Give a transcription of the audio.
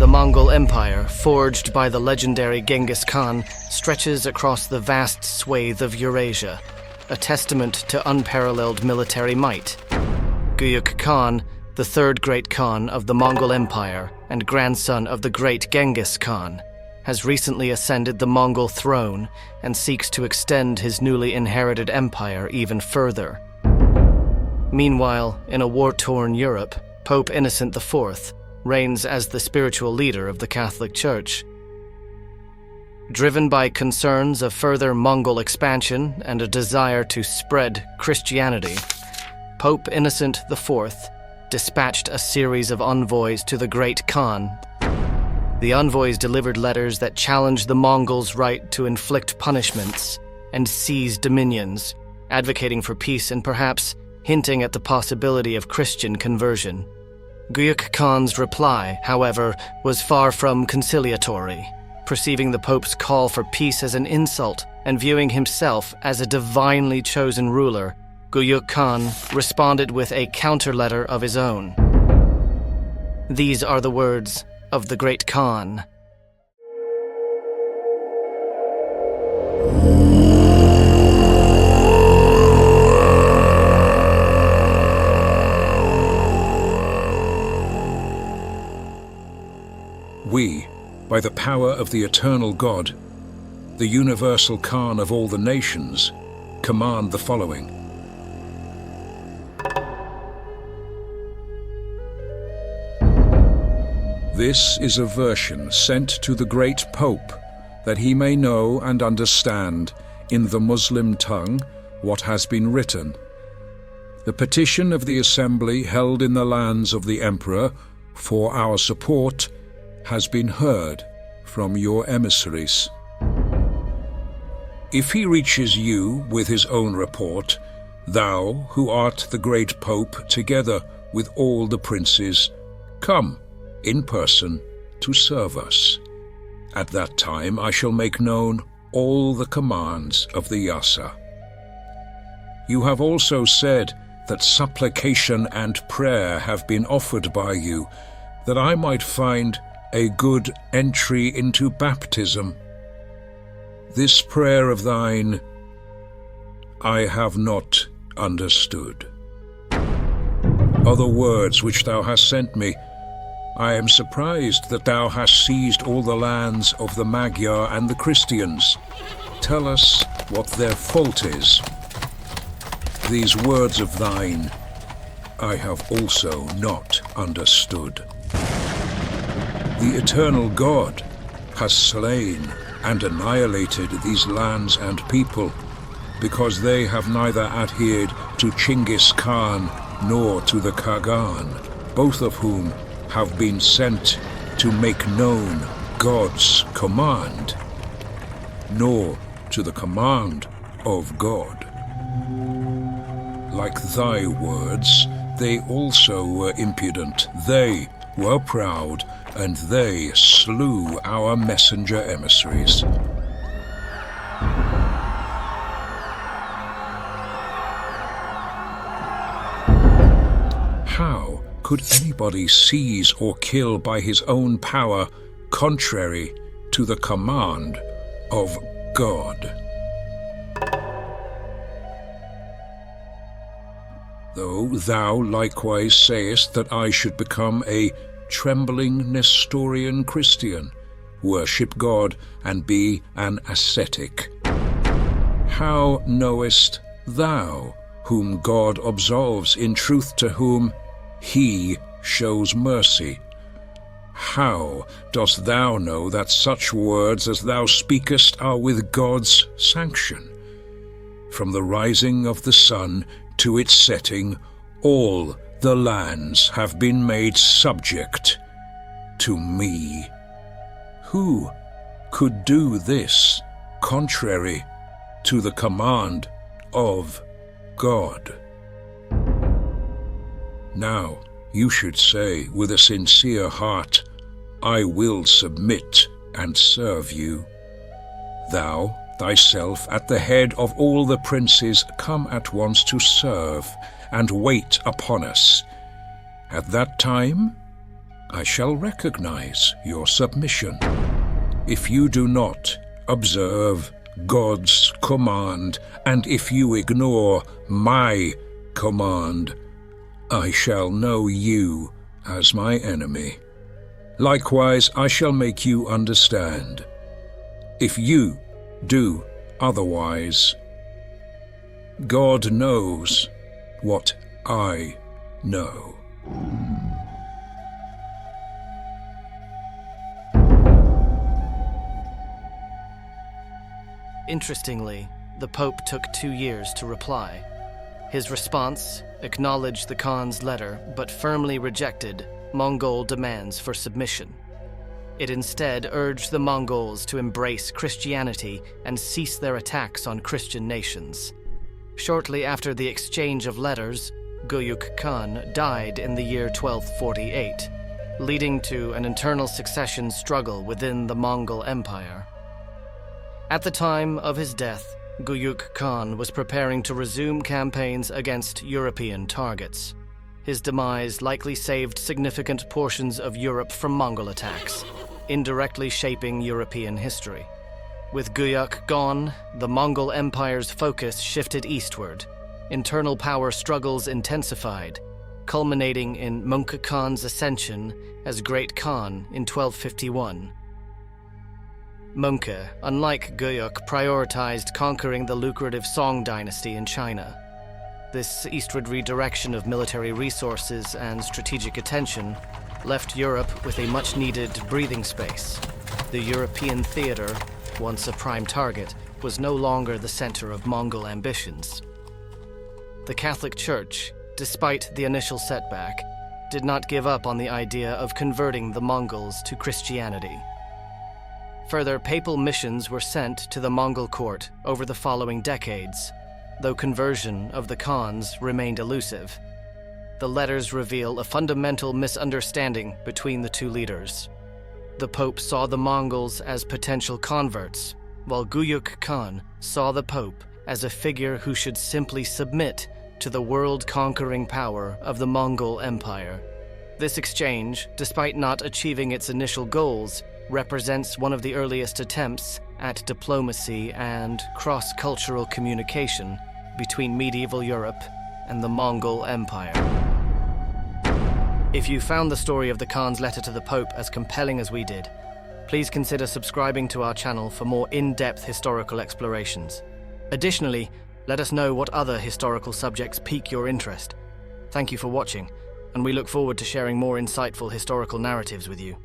The Mongol Empire, forged by the legendary Genghis Khan, stretches across the vast swathe of Eurasia, a testament to unparalleled military might. Guyuk Khan, the third great Khan of the Mongol Empire and grandson of the great Genghis Khan, has recently ascended the Mongol throne and seeks to extend his newly inherited empire even further. Meanwhile, in a war-torn Europe, Pope Innocent IV reigns as the spiritual leader of the Catholic Church. Driven by concerns of further Mongol expansion and a desire to spread Christianity, Pope Innocent IV dispatched a series of envoys to the Great Khan. The envoys delivered letters that challenged the Mongols' right to inflict punishments and seize dominions, advocating for peace and perhaps hinting at the possibility of Christian conversion. Guyuk Khan's reply, however, was far from conciliatory. Perceiving the Pope's call for peace as an insult and viewing himself as a divinely chosen ruler, Guyuk Khan responded with a counter-letter of his own. These are the words of the Great Khan. We, by the power of the eternal God, the universal Khan of all the nations, command the following. This is a version sent to the great Pope, that he may know and understand in the Muslim tongue what has been written. The petition of the assembly held in the lands of the Emperor for our support has been heard from your emissaries. If he reaches you with his own report, thou, who art the great Pope, together with all the princes, come in person to serve us. At that time I shall make known all the commands of the Yasa. You have also said that supplication and prayer have been offered by you, that I might find a good entry into baptism. This prayer of thine I have not understood. Other words which thou hast sent me, I am surprised that thou hast seized all the lands of the Magyar and the Christians. Tell us what their fault is. These words of thine I have also not understood. The eternal God has slain and annihilated these lands and people, because they have neither adhered to Genghis Khan nor to the Khagan, both of whom have been sent to make known God's command, nor to the command of God. Like thy words, they also were impudent, they were proud, and they slew our messenger emissaries. How could anybody seize or kill by his own power, contrary to the command of God? Though thou likewise sayest that I should become a trembling Nestorian Christian, worship God and be an ascetic. How knowest thou whom God absolves, in truth to whom he shows mercy? How dost thou know that such words as thou speakest are with God's sanction? From the rising of the sun to its setting, all the lands have been made subject to me. Who could do this contrary to the command of God? Now you should say with a sincere heart, I will submit and serve you. Thou thyself at the head of all the princes come at once to serve and wait upon us. At that time I shall recognize your submission. If you do not observe God's command, and if you ignore my command, I shall know you as my enemy. Likewise, I shall make you understand. If you do otherwise, God knows what I know. Interestingly, the Pope took 2 years to reply. His response acknowledged the Khan's letter but firmly rejected Mongol demands for submission. It instead urged the Mongols to embrace Christianity and cease their attacks on Christian nations. Shortly after the exchange of letters, Guyuk Khan died in the year 1248, leading to an internal succession struggle within the Mongol Empire. At the time of his death, Guyuk Khan was preparing to resume campaigns against European targets. His demise likely saved significant portions of Europe from Mongol attacks, indirectly shaping European history. With Guyuk gone, the Mongol Empire's focus shifted eastward. Internal power struggles intensified, culminating in Mongol Khan's ascension as Great Khan in 1251. Mongol, unlike Guyuk, prioritized conquering the lucrative Song dynasty in China. This eastward redirection of military resources and strategic attention left Europe with a much-needed breathing space. The European theater, once a prime target, was no longer the center of Mongol ambitions. The Catholic Church, despite the initial setback, did not give up on the idea of converting the Mongols to Christianity. Further, papal missions were sent to the Mongol court over the following decades, though conversion of the Khans remained elusive. The letters reveal a fundamental misunderstanding between the two leaders. The Pope saw the Mongols as potential converts, while Guyuk Khan saw the Pope as a figure who should simply submit to the world-conquering power of the Mongol Empire. This exchange, despite not achieving its initial goals, represents one of the earliest attempts at diplomacy and cross-cultural communication between medieval Europe and the Mongol Empire. If you found the story of the Khan's letter to the Pope as compelling as we did, please consider subscribing to our channel for more in-depth historical explorations. Additionally, let us know what other historical subjects pique your interest. Thank you for watching, and we look forward to sharing more insightful historical narratives with you.